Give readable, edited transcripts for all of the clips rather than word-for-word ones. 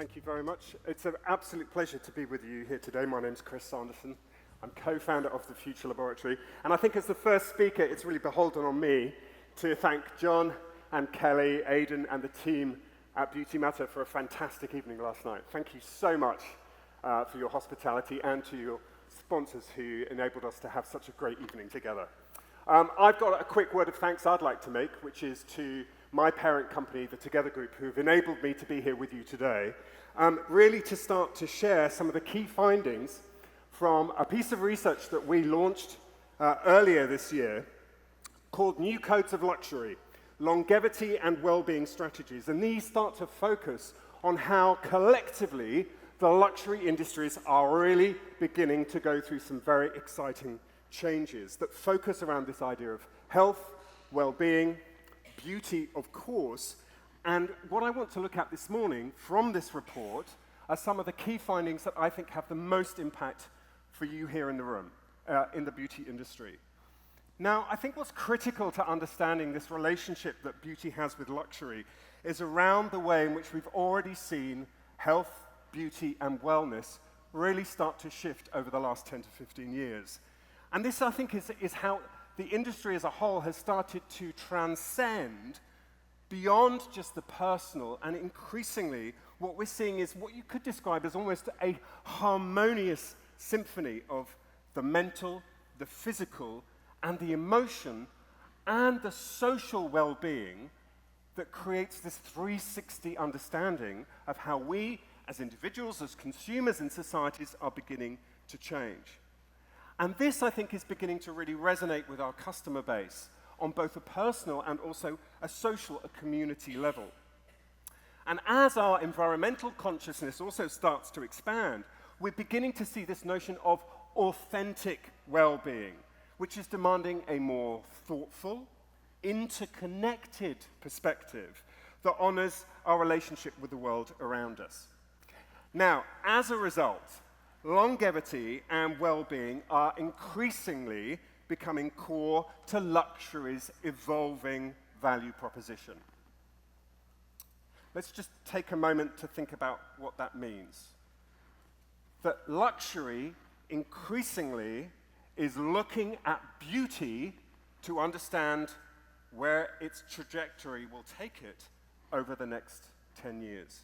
Thank you very much. It's an absolute pleasure to be with you here today. My name's Chris Sanderson. I'm co-founder of the Future Laboratory. And I think as the first speaker, it's really beholden on me to thank John and Kelly, Aidan, and the team at BeautyMatter for a fantastic evening last night. Thank you so much for your hospitality and to your sponsors who enabled us to have such a great evening together. I've got a quick word of thanks I'd like to make, which is to my parent company, the Together Group, who've enabled me to be here with you today, really to start to share some of the key findings from a piece of research that we launched earlier this year called New Codes of Luxury, Longevity and Wellbeing Strategies. And these start to focus on how collectively the luxury industries are really beginning to go through some very exciting changes that focus around this idea of health, well-being, beauty, of course. And what I want to look at this morning from this report are some of the key findings that I think have the most impact for you here in the room, in the beauty industry. Now, I think what's critical to understanding this relationship that beauty has with luxury is around the way in which we've already seen health, beauty, and wellness really start to shift over the last 10 to 15 years. And this, I think, is how the industry as a whole has started to transcend beyond just the personal, and increasingly what we're seeing is what you could describe as almost a harmonious symphony of the mental, the physical, and the emotion, and the social well-being that creates this 360 understanding of how we, as individuals, as consumers and societies, are beginning to change. And this, I think, is beginning to really resonate with our customer base on both a personal and also a social, a community level. And as our environmental consciousness also starts to expand, we're beginning to see this notion of authentic well-being, which is demanding a more thoughtful, interconnected perspective that honors our relationship with the world around us. Now, as a result, longevity and well-being are increasingly becoming core to luxury's evolving value proposition. Let's just take a moment to think about what that means. That luxury increasingly is looking at beauty to understand where its trajectory will take it over the next 10 years.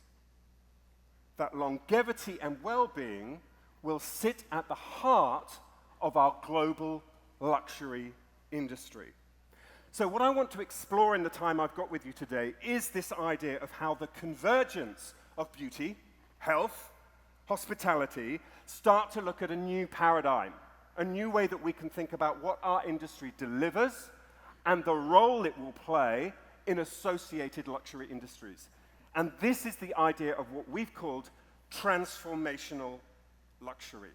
That longevity and well-being will sit at the heart of our global luxury industry. So what I want to explore in the time I've got with you today is this idea of how the convergence of beauty, health, hospitality start to look at a new paradigm, a new way that we can think about what our industry delivers and the role it will play in associated luxury industries. And this is the idea of what we've called transformational luxury.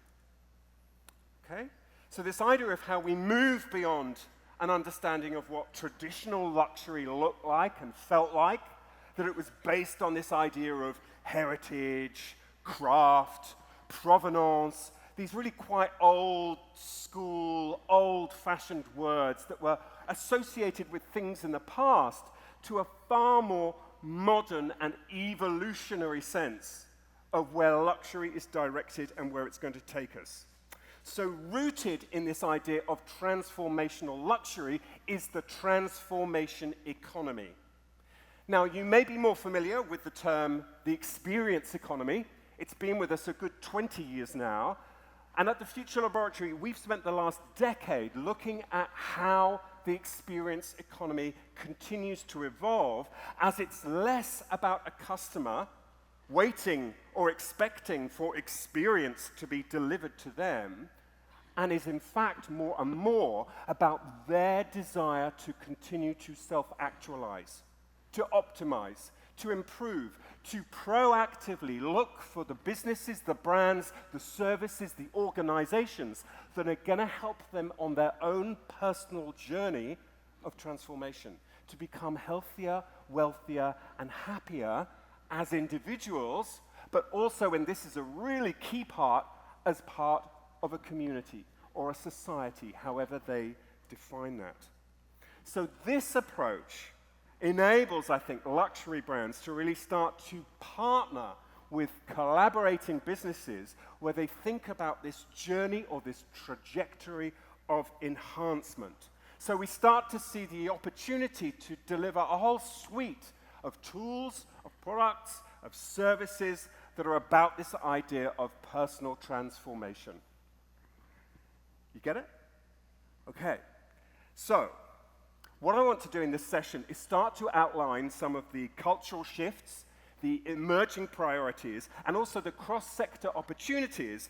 Okay? So this idea of how we move beyond an understanding of what traditional luxury looked like and felt like, that it was based on this idea of heritage, craft, provenance, these really quite old school, old-fashioned words that were associated with things in the past, to a far more modern and evolutionary sense of where luxury is directed and where it's going to take us. So rooted in this idea of transformational luxury is the transformation economy. Now, you may be more familiar with the term the experience economy. It's been with us a good 20 years now. And at the Future Laboratory, we've spent the last decade looking at how the experience economy continues to evolve as it's less about a customer waiting or expecting for experience to be delivered to them, and is in fact more and more about their desire to continue to self-actualize, to optimize, to improve, to proactively look for the businesses, the brands, the services, the organizations that are going to help them on their own personal journey of transformation, to become healthier, wealthier, and happier as individuals, but also, and this is a really key part, as part of a community or a society, however they define that. So this approach enables, I think, luxury brands to really start to partner with collaborating businesses where they think about this journey or this trajectory of enhancement. So we start to see the opportunity to deliver a whole suite of tools, of products, of services that are about this idea of personal transformation. You get it? Okay. So, what I want to do in this session is start to outline some of the cultural shifts, the emerging priorities, and also the cross-sector opportunities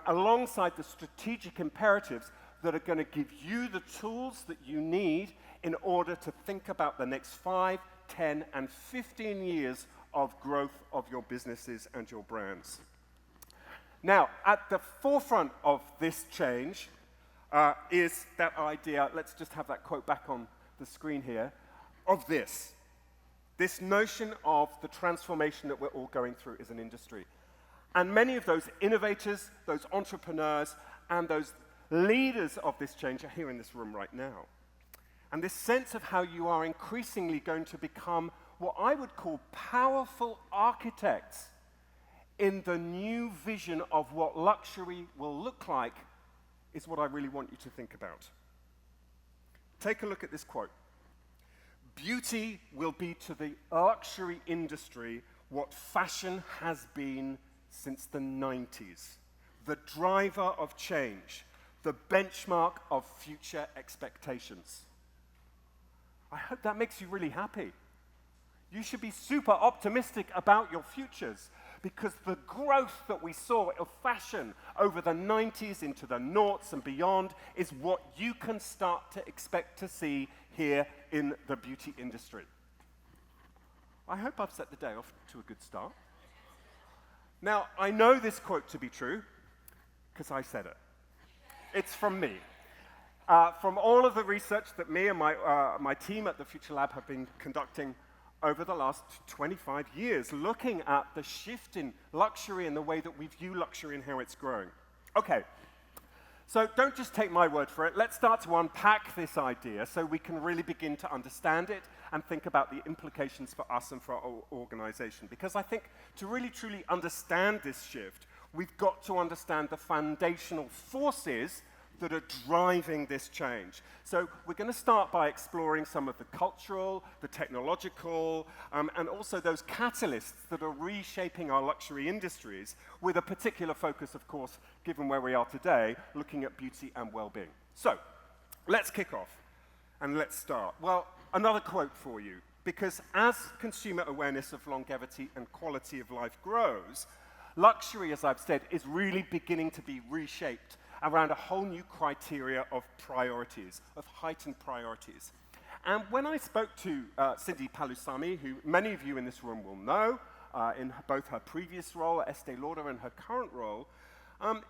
alongside the strategic imperatives that are going to give you the tools that you need in order to think about the next 5, 10, and 15 years of growth of your businesses and your brands. Now, at the forefront of this change is that idea, let's just have that quote back on the screen here, of this notion of the transformation that we're all going through as an industry. And many of those innovators, those entrepreneurs, and those leaders of this change are here in this room right now. And this sense of how you are increasingly going to become what I would call powerful architects in the new vision of what luxury will look like is what I really want you to think about. Take a look at this quote. Beauty will be to the luxury industry what fashion has been since the 90s, the driver of change, the benchmark of future expectations. I hope that makes you really happy. You should be super optimistic about your futures because the growth that we saw of fashion over the 90s into the noughts and beyond is what you can start to expect to see here in the beauty industry. I hope I've set the day off to a good start. Now, I know this quote to be true because I said it. It's from me. From all of the research that me and my team at the Future Lab have been conducting over the last 25 years, looking at the shift in luxury and the way that we view luxury and how it's growing. Okay, so don't just take my word for it. Let's start to unpack this idea so we can really begin to understand it and think about the implications for us and for our organization. Because I think to really truly understand this shift, we've got to understand the foundational forces that are driving this change. So we're going to start by exploring some of the cultural, the technological, and also those catalysts that are reshaping our luxury industries with a particular focus, of course, given where we are today, looking at beauty and well-being. So let's kick off and let's start. Well, another quote for you, because as consumer awareness of longevity and quality of life grows, luxury, as I've said, is really beginning to be reshaped around a whole new criteria of priorities, of heightened priorities. And when I spoke to Cindy Palusamy, who many of you in this room will know, in both her previous role at Estee Lauder and her current role,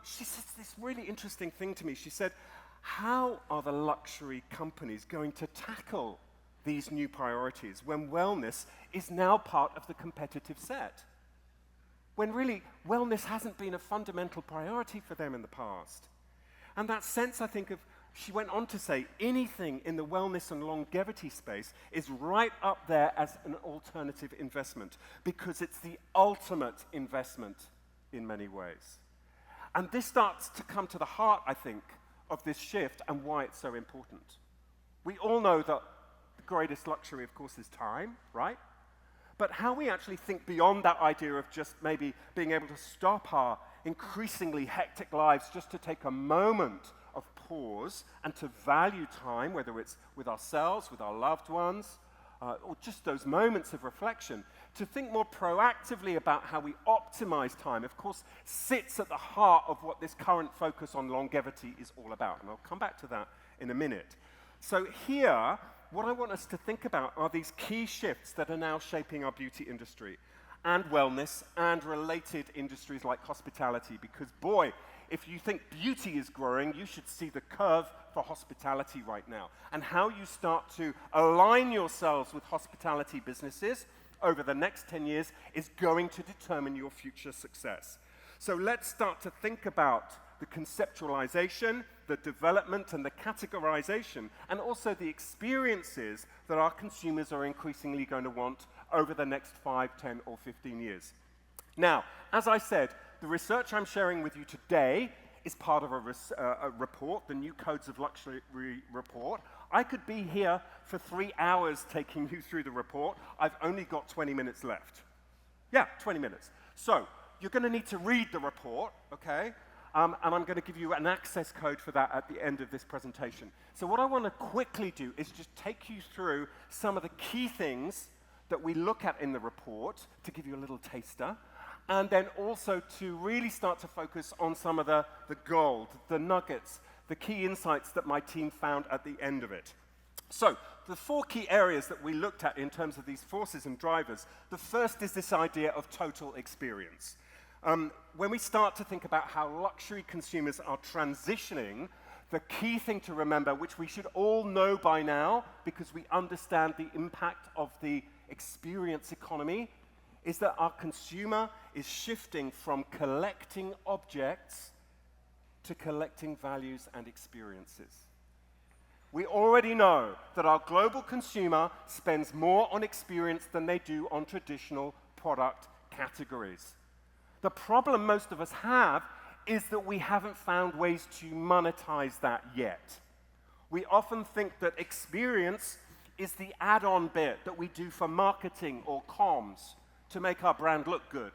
she said this really interesting thing to me. She said, how are the luxury companies going to tackle these new priorities when wellness is now part of the competitive set? When really wellness hasn't been a fundamental priority for them in the past. And that sense, I think, of, she went on to say, anything in the wellness and longevity space is right up there as an alternative investment because it's the ultimate investment in many ways. And this starts to come to the heart, I think, of this shift and why it's so important. We all know that the greatest luxury, of course, is time, right? But how we actually think beyond that idea of just maybe being able to stop our increasingly hectic lives just to take a moment of pause and to value time, whether it's with ourselves, with our loved ones, or just those moments of reflection, to think more proactively about how we optimize time, of course, sits at the heart of what this current focus on longevity is all about. And I'll come back to that in a minute. So here, what I want us to think about are these key shifts that are now shaping our beauty industry and wellness and related industries like hospitality, because boy, if you think beauty is growing, you should see the curve for hospitality right now and how you start to align yourselves with hospitality businesses over the next 10 years is going to determine your future success. So let's start to think about the conceptualization, the development and the categorization, and also the experiences that our consumers are increasingly going to want over the next 5, 10, or 15 years. Now, as I said, the research I'm sharing with you today is part of a report, the New Codes of Luxury report. I could be here for 3 hours taking you through the report. I've only got 20 minutes left. Yeah, 20 minutes. So, you're going to need to read the report, okay? And I'm going to give you an access code for that at the end of this presentation. So what I want to quickly do is just take you through some of the key things that we look at in the report to give you a little taster, and then also to really start to focus on some of the gold, the nuggets, the key insights that my team found at the end of it. So, the 4 key areas that we looked at in terms of these forces and drivers, the first is this idea of total experience. When we start to think about how luxury consumers are transitioning, the key thing to remember, which we should all know by now because we understand the impact of the experience economy, is that our consumer is shifting from collecting objects to collecting values and experiences. We already know that our global consumer spends more on experience than they do on traditional product categories. The problem most of us have is that we haven't found ways to monetize that yet. We often think that experience is the add-on bit that we do for marketing or comms to make our brand look good,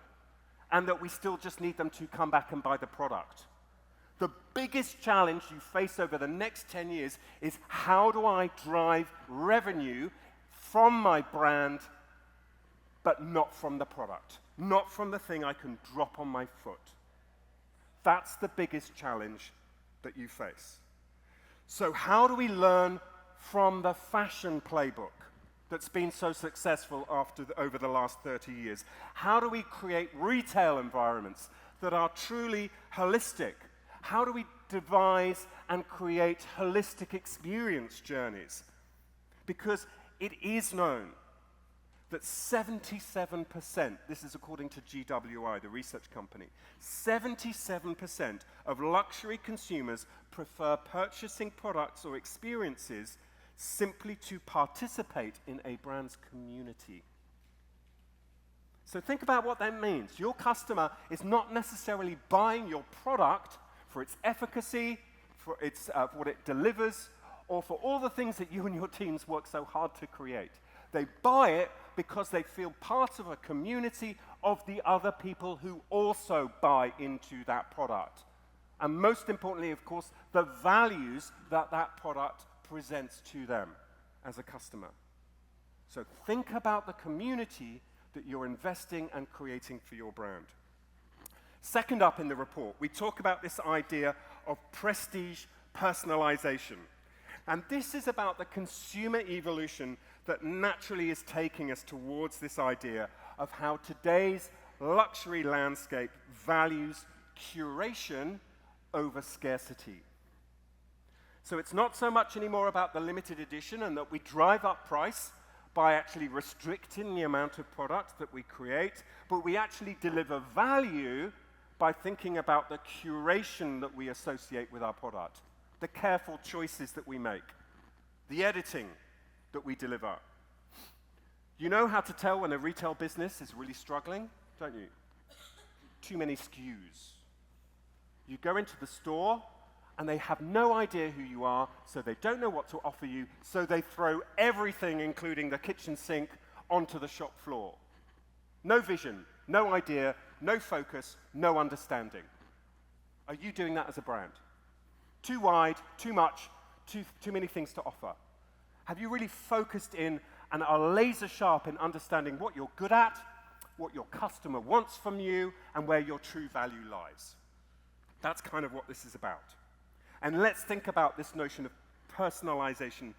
and that we still just need them to come back and buy the product. The biggest challenge you face over the next 10 years is how do I drive revenue from my brand, but not from the product, not from the thing I can drop on my foot. That's the biggest challenge that you face. So how do we learn from the fashion playbook that's been so successful over the last 30 years? How do we create retail environments that are truly holistic? How do we devise and create holistic experience journeys? Because it is known that 77%, this is according to GWI, the research company, 77% of luxury consumers prefer purchasing products or experiences simply to participate in a brand's community. So think about what that means. Your customer is not necessarily buying your product for its efficacy, for what it delivers, or for all the things that you and your teams work so hard to create. They buy it because they feel part of a community of the other people who also buy into that product. And most importantly, of course, the values that that product presents to them as a customer. So think about the community that you're investing and creating for your brand. Second up in the report, we talk about this idea of prestige personalization. And this is about the consumer evolution that naturally is taking us towards this idea of how today's luxury landscape values curation over scarcity. So it's not so much anymore about the limited edition and that we drive up price by actually restricting the amount of product that we create, but we actually deliver value by thinking about the curation that we associate with our product, the careful choices that we make, the editing that we deliver. You know how to tell when a retail business is really struggling, don't you? Too many SKUs. You go into the store, and they have no idea who you are, so they don't know what to offer you, so they throw everything, including the kitchen sink, onto the shop floor. No vision, no idea, no focus, no understanding. Are you doing that as a brand? Too wide, too much, too many things to offer. Have you really focused in and are laser sharp in understanding what you're good at, what your customer wants from you, and where your true value lies? That's kind of what this is about. And let's think about this notion of personalization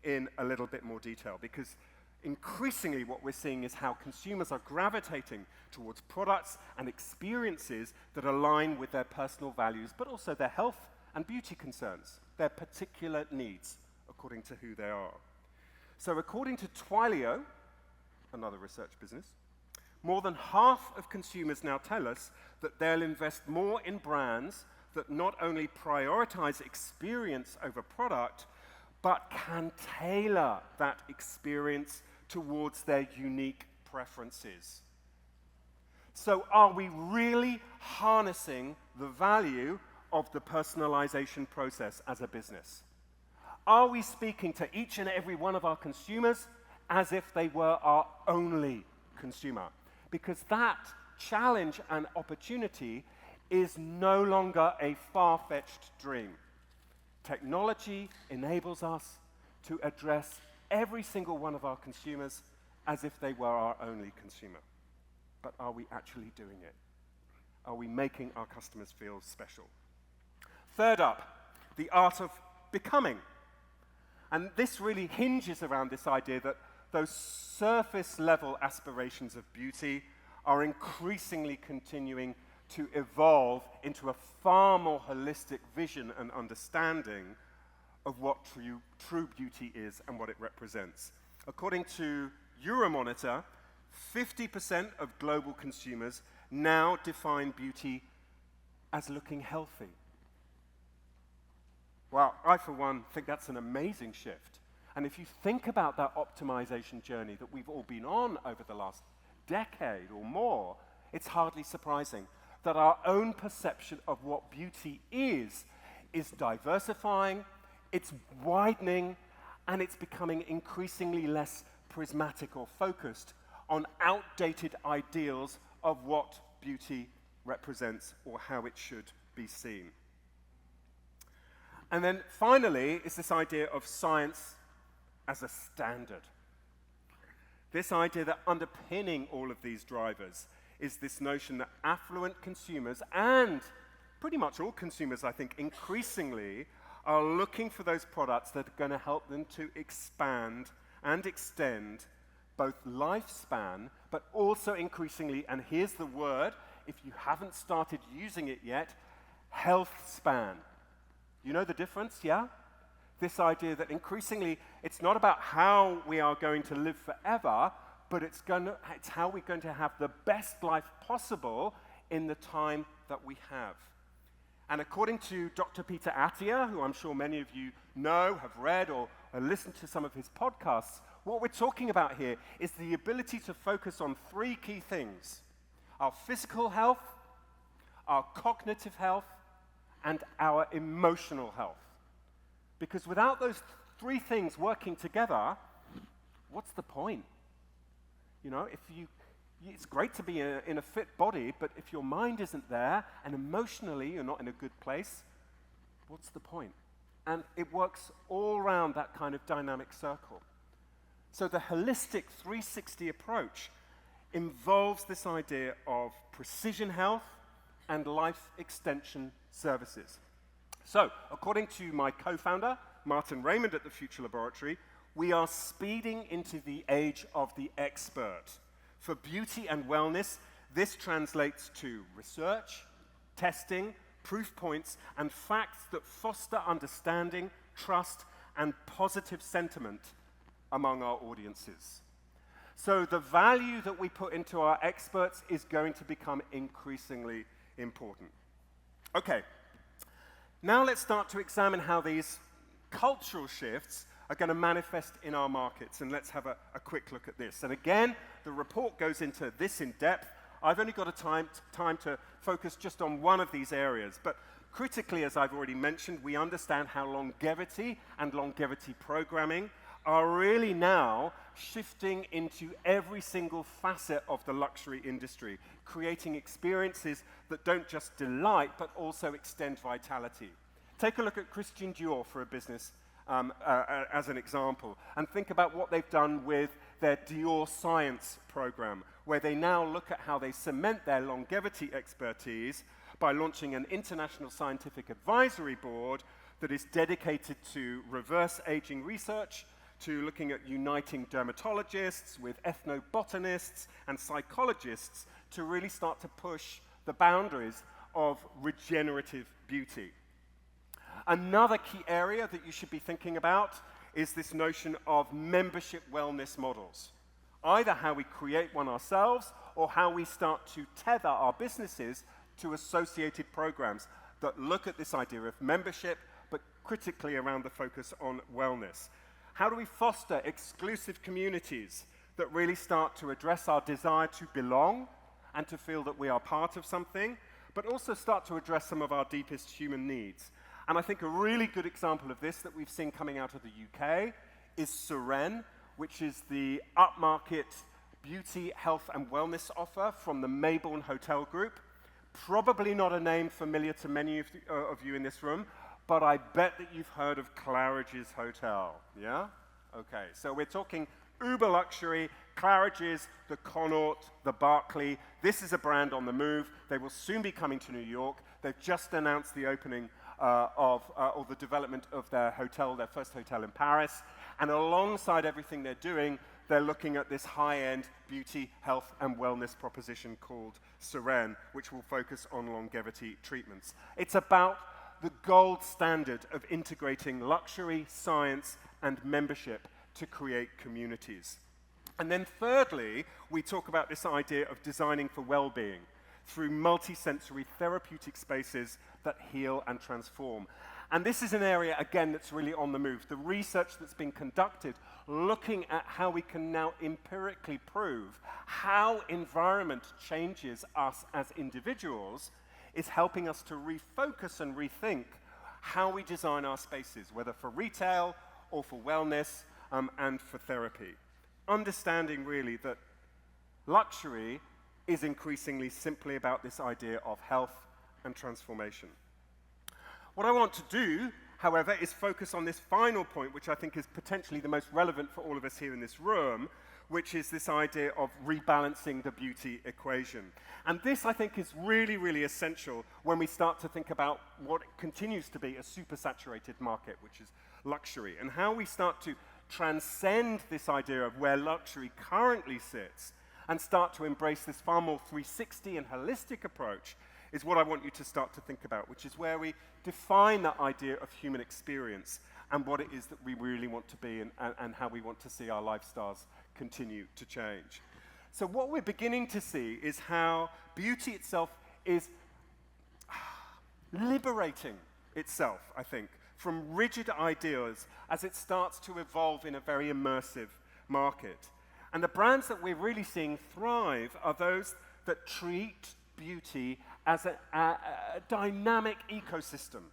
in a little bit more detail, because increasingly what we're seeing is how consumers are gravitating towards products and experiences that align with their personal values, but also their health and beauty concerns, their particular needs, according to who they are. So according to Twilio, another research business, more than half of consumers now tell us that they'll invest more in brands that not only prioritize experience over product, but can tailor that experience towards their unique preferences. So are we really harnessing the value of the personalization process as a business? Are we speaking to each and every one of our consumers as if they were our only consumer? Because that challenge and opportunity is no longer a far-fetched dream. Technology enables us to address every single one of our consumers as if they were our only consumer. But are we actually doing it? Are we making our customers feel special? Third up, the art of becoming. And this really hinges around this idea that those surface-level aspirations of beauty are increasingly continuing to evolve into a far more holistic vision and understanding of what true beauty is and what it represents. According to Euromonitor, 50% of global consumers now define beauty as looking healthy. Well, I, for one, think that's an amazing shift. And if you think about that optimization journey that we've all been on over the last decade or more, it's hardly surprising that our own perception of what beauty is diversifying, it's widening, and it's becoming increasingly less prismatic or focused on outdated ideals of what beauty represents or how it should be seen. And then finally is this idea of science as a standard. This idea that underpinning all of these drivers is this notion that affluent consumers, and pretty much all consumers, I think, increasingly are looking for those products that are going to help them to expand and extend both lifespan, but also increasingly, and here's the word, if you haven't started using it yet, health span. You know the difference, yeah? This idea that increasingly it's not about how we are going to live forever, but it's how we're going to have the best life possible in the time that we have. And according to Dr. Peter Attia, who I'm sure many of you know, have read or listened to some of his podcasts, what we're talking about here is the ability to focus on three key things: our physical health, our cognitive health, and our emotional health. Because without those three things working together, what's the point? You know, it's great to be in a fit body, but if your mind isn't there and emotionally you're not in a good place, what's the point? And it works all around that kind of dynamic circle. So the holistic 360 approach involves this idea of precision health and life extension services. So, according to my co-founder, Martin Raymond at the Future Laboratory, we are speeding into the age of the expert. For beauty and wellness, this translates to research, testing, proof points, and facts that foster understanding, trust, and positive sentiment among our audiences. So the value that we put into our experts is going to become increasingly important. Okay, now let's start to examine how these cultural shifts are going to manifest in our markets, and let's have a quick look at this. And again, the report goes into this in depth. I've only got time to focus just on one of these areas, but critically, as I've already mentioned, we understand how longevity and longevity programming are really now shifting into every single facet of the luxury industry, creating experiences that don't just delight, but also extend vitality. Take a look at Christian Dior for a business as an example, and think about what they've done with their Dior Science program, where they now look at how they cement their longevity expertise by launching an international scientific advisory board that is dedicated to reverse aging research, to looking at uniting dermatologists with ethnobotanists and psychologists to really start to push the boundaries of regenerative beauty. Another key area that you should be thinking about is this notion of membership wellness models. Either how we create one ourselves or how we start to tether our businesses to associated programs that look at this idea of membership, but critically around the focus on wellness. How do we foster exclusive communities that really start to address our desire to belong and to feel that we are part of something, but also start to address some of our deepest human needs. And I think a really good example of this that we've seen coming out of the UK is Seren, which is the upmarket beauty, health, and wellness offer from the Maybourne Hotel Group. Probably not a name familiar to many of you in this room, but I bet that you've heard of Claridge's Hotel, yeah? Okay, so we're talking uber luxury, Claridge's, the Connaught, the Berkeley. This is a brand on the move. They will soon be coming to New York. They've just announced the opening or the development of their hotel, their first hotel in Paris. And alongside everything they're doing, they're looking at this high-end beauty, health, and wellness proposition called Seren, which will focus on longevity treatments. It's about the gold standard of integrating luxury, science, and membership to create communities. And then thirdly, we talk about this idea of designing for well-being through multi-sensory therapeutic spaces that heal and transform. And this is an area, again, that's really on the move. The research that's been conducted looking at how we can now empirically prove how environment changes us as individuals is helping us to refocus and rethink how we design our spaces, whether for retail or for wellness and for therapy. Understanding really that luxury is increasingly simply about this idea of health and transformation. What I want to do, however, is focus on this final point, which I think is potentially the most relevant for all of us here in this room, which is this idea of rebalancing the beauty equation. And this, I think, is really, really essential when we start to think about what continues to be a super-saturated market, which is luxury, and how we start to transcend this idea of where luxury currently sits and start to embrace this far more 360 and holistic approach is what I want you to start to think about, which is where we define that idea of human experience and what it is that we really want to be and how we want to see our lifestyles continue to change. So what we're beginning to see is how beauty itself is liberating itself, I think, from rigid ideas as it starts to evolve in a very immersive market. And the brands that we're really seeing thrive are those that treat beauty as a dynamic ecosystem.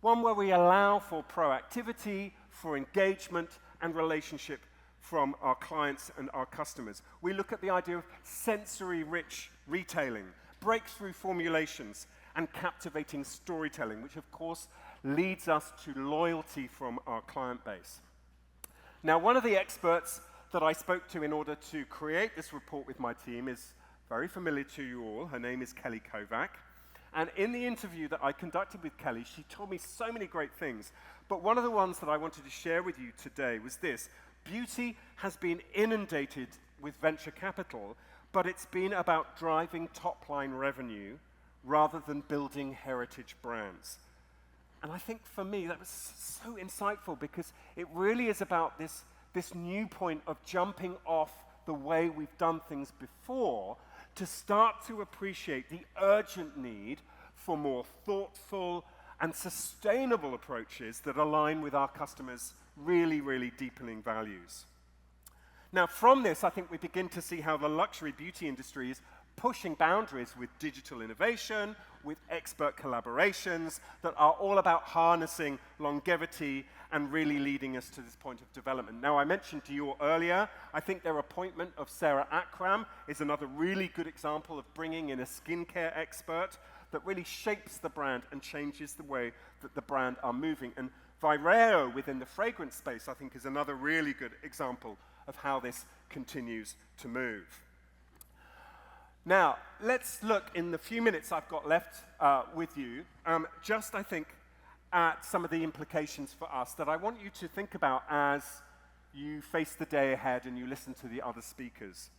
One where we allow for proactivity, for engagement, and relationship from our clients and our customers. We look at the idea of sensory-rich retailing, breakthrough formulations, and captivating storytelling, which of course leads us to loyalty from our client base. Now, one of the experts that I spoke to in order to create this report with my team is very familiar to you all. Her name is Kelly Kovac. And in the interview that I conducted with Kelly, she told me so many great things. But one of the ones that I wanted to share with you today was this. Beauty has been inundated with venture capital, but it's been about driving top-line revenue rather than building heritage brands. And I think for me that was so insightful because it really is about this new point of jumping off the way we've done things before to start to appreciate the urgent need for more thoughtful and sustainable approaches that align with our customers' really, really deepening values. Now, from this, I think we begin to see how the luxury beauty industry is pushing boundaries with digital innovation, with expert collaborations that are all about harnessing longevity and really leading us to this point of development. Now, I mentioned Dior earlier. I think their appointment of Sarah Akram is another really good example of bringing in a skincare expert that really shapes the brand and changes the way that the brand are moving. And Vireo within the fragrance space, I think, is another really good example of how this continues to move. Now, let's look in the few minutes I've got left with you, just, I think, at some of the implications for us that I want you to think about as you face the day ahead and you listen to the other speakers.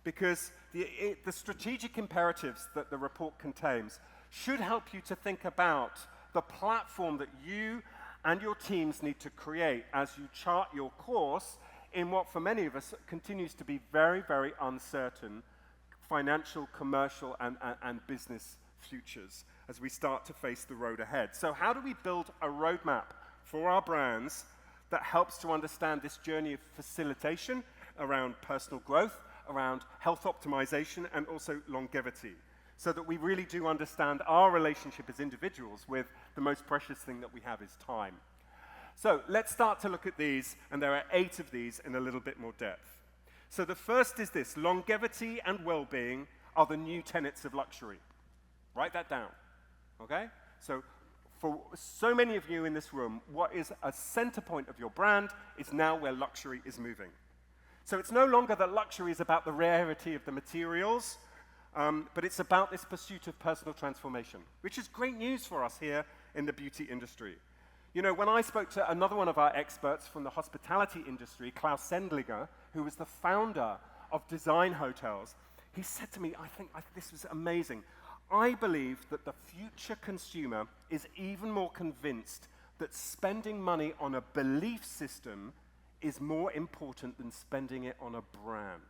Because the strategic imperatives that the report contains should help you to think about the platform that you and your teams need to create as you chart your course in what, for many of us, continues to be very, very uncertain financial, commercial, and business futures as we start to face the road ahead. So how do we build a roadmap for our brands that helps to understand this journey of facilitation around personal growth, around health optimization and also longevity, so that we really do understand our relationship as individuals with the most precious thing that we have is time. So let's start to look at these, and there are 8 of these in a little bit more depth. So the first is this: longevity and well-being are the new tenets of luxury. Write that down, okay? So for so many of you in this room, what is a center point of your brand is now where luxury is moving. So it's no longer that luxury is about the rarity of the materials, but it's about this pursuit of personal transformation, which is great news for us here in the beauty industry. You know, when I spoke to another one of our experts from the hospitality industry, Klaus Sendlinger, who was the founder of Design Hotels, he said to me, I think this was amazing. I believe that the future consumer is even more convinced that spending money on a belief system is more important than spending it on a brand.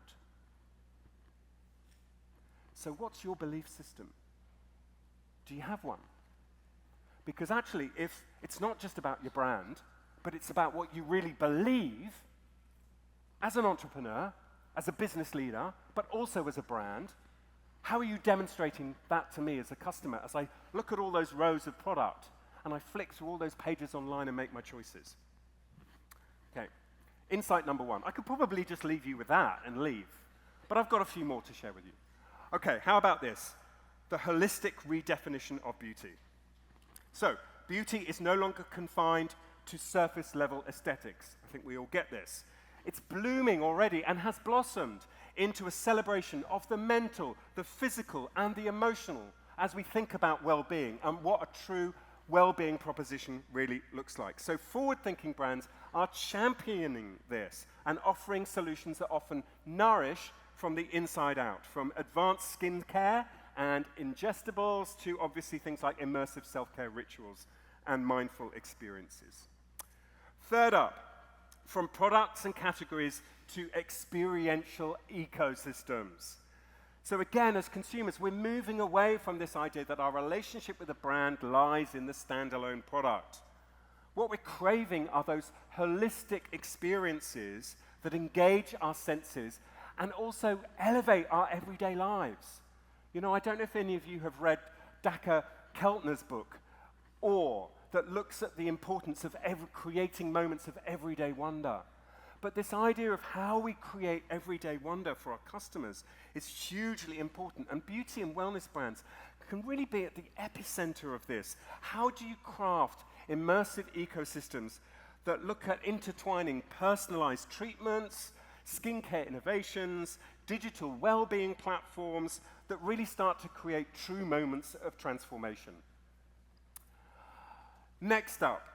So what's your belief system? Do you have one? Because actually, if it's not just about your brand, but it's about what you really believe as an entrepreneur, as a business leader, but also as a brand, how are you demonstrating that to me as a customer as I look at all those rows of product and I flick through all those pages online and make my choices? Okay, insight number 1. I could probably just leave you with that and leave, but I've got a few more to share with you. Okay, how about this? The holistic redefinition of beauty. So, beauty is no longer confined to surface-level aesthetics. I think we all get this. It's blooming already and has blossomed into a celebration of the mental, the physical, and the emotional as we think about well-being and what a true well-being proposition really looks like. So forward-thinking brands are championing this and offering solutions that often nourish from the inside out, from advanced skincare and ingestibles to obviously things like immersive self-care rituals and mindful experiences. Third up, from products and categories to experiential ecosystems. So again, as consumers, we're moving away from this idea that our relationship with a brand lies in the standalone product. What we're craving are those holistic experiences that engage our senses and also elevate our everyday lives. You know, I don't know if any of you have read Dacher Keltner's book, Awe, that looks at the importance of creating moments of everyday wonder. But this idea of how we create everyday wonder for our customers is hugely important, and beauty and wellness brands can really be at the epicenter of this. How do you craft immersive ecosystems that look at intertwining personalized treatments, skincare innovations, digital well-being platforms that really start to create true moments of transformation? Next up,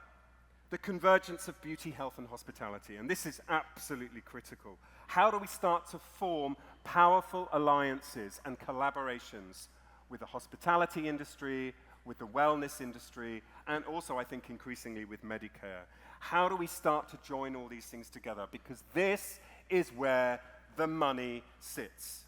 the convergence of beauty, health, and hospitality. And this is absolutely critical. How do we start to form powerful alliances and collaborations with the hospitality industry, with the wellness industry, and also, I think, increasingly with Medicare? How do we start to join all these things together? Because this is where the money sits.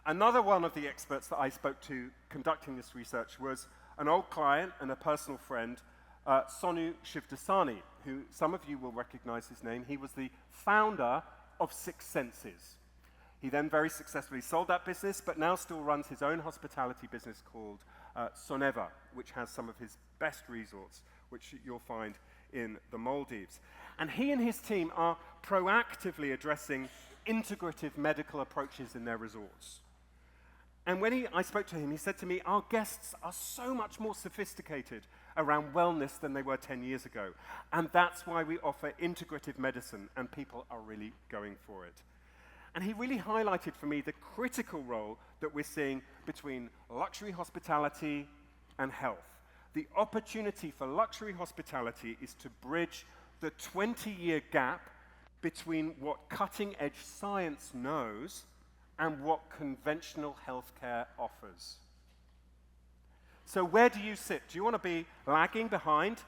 Another one of the experts that I spoke to conducting this research was an old client and a personal friend, Sonu Shivdasani, who some of you will recognize his name. He was the founder of Six Senses. He then very successfully sold that business, but now still runs his own hospitality business called Soneva, which has some of his best resorts, which you'll find in the Maldives. And he and his team are proactively addressing integrative medical approaches in their resorts. And when I spoke to him, he said to me, our guests are so much more sophisticated around wellness than they were 10 years ago. And that's why we offer integrative medicine, and people are really going for it. And he really highlighted for me the critical role that we're seeing between luxury hospitality and health. The opportunity for luxury hospitality is to bridge the 20-year gap between what cutting-edge science knows and what conventional healthcare offers. So where do you sit? Do you want to be lagging behind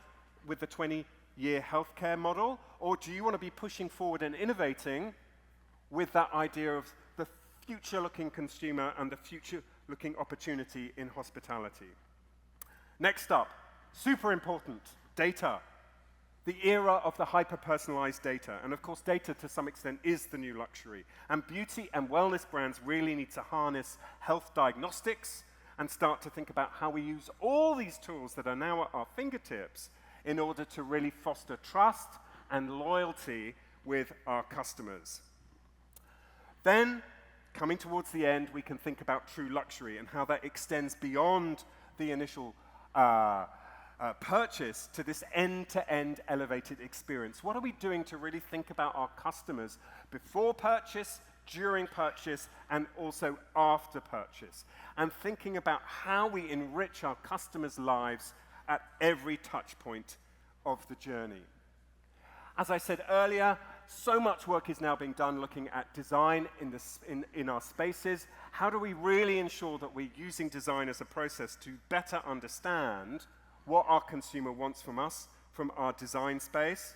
with the 20-year healthcare model, or do you want to be pushing forward and innovating with that idea of the future-looking consumer and the future-looking opportunity in hospitality? Next up, super important, data. the era of the hyper-personalized data. And of course, data to some extent is the new luxury. And beauty and wellness brands really need to harness health diagnostics and start to think about how we use all these tools that are now at our fingertips in order to really foster trust and loyalty with our customers. Then, coming towards the end, we can think about true luxury and how that extends beyond the initial purchase to this end-to-end elevated experience. What are we doing to really think about our customers before purchase, during purchase, and also after purchase? And thinking about how we enrich our customers' lives at every touch point of the journey. As I said earlier, so much work is now being done looking at design in our spaces. How do we really ensure that we're using design as a process to better understand what our consumer wants from us, from our design space?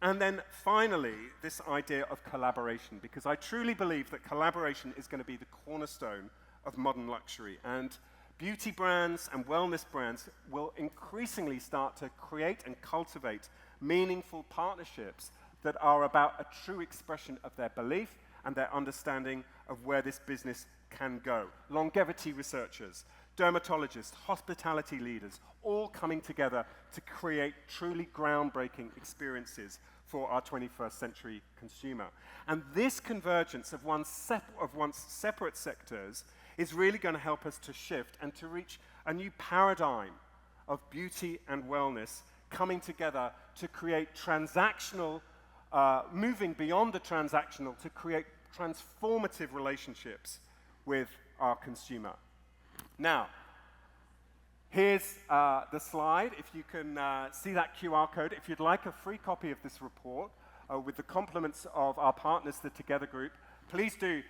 And then finally, this idea of collaboration, because I truly believe that collaboration is going to be the cornerstone of modern luxury. And beauty brands and wellness brands will increasingly start to create and cultivate meaningful partnerships that are about a true expression of their belief and their understanding of where this business can go. Longevity researchers, dermatologists, hospitality leaders, all coming together to create truly groundbreaking experiences for our 21st century consumer. And this convergence of once separate sectors is really going to help us to shift and to reach a new paradigm of beauty and wellness coming together to create transactional, moving beyond the transactional to create transformative relationships with our consumer. Now, here's the slide. If you can see that QR code, if you'd like a free copy of this report with the compliments of our partners, the Together Group, please do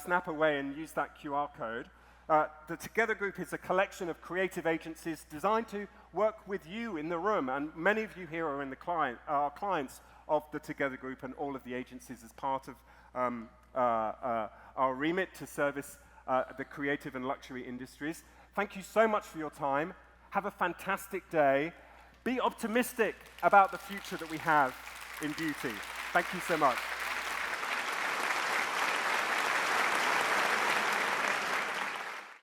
snap away and use that QR code. The Together Group is a collection of creative agencies designed to work with you in the room, and many of you here are in the clients of the Together Group and all of the agencies as part of our remit to service the creative and luxury industries. Thank you so much for your time. Have a fantastic day. Be optimistic about the future that we have in beauty. Thank you so much.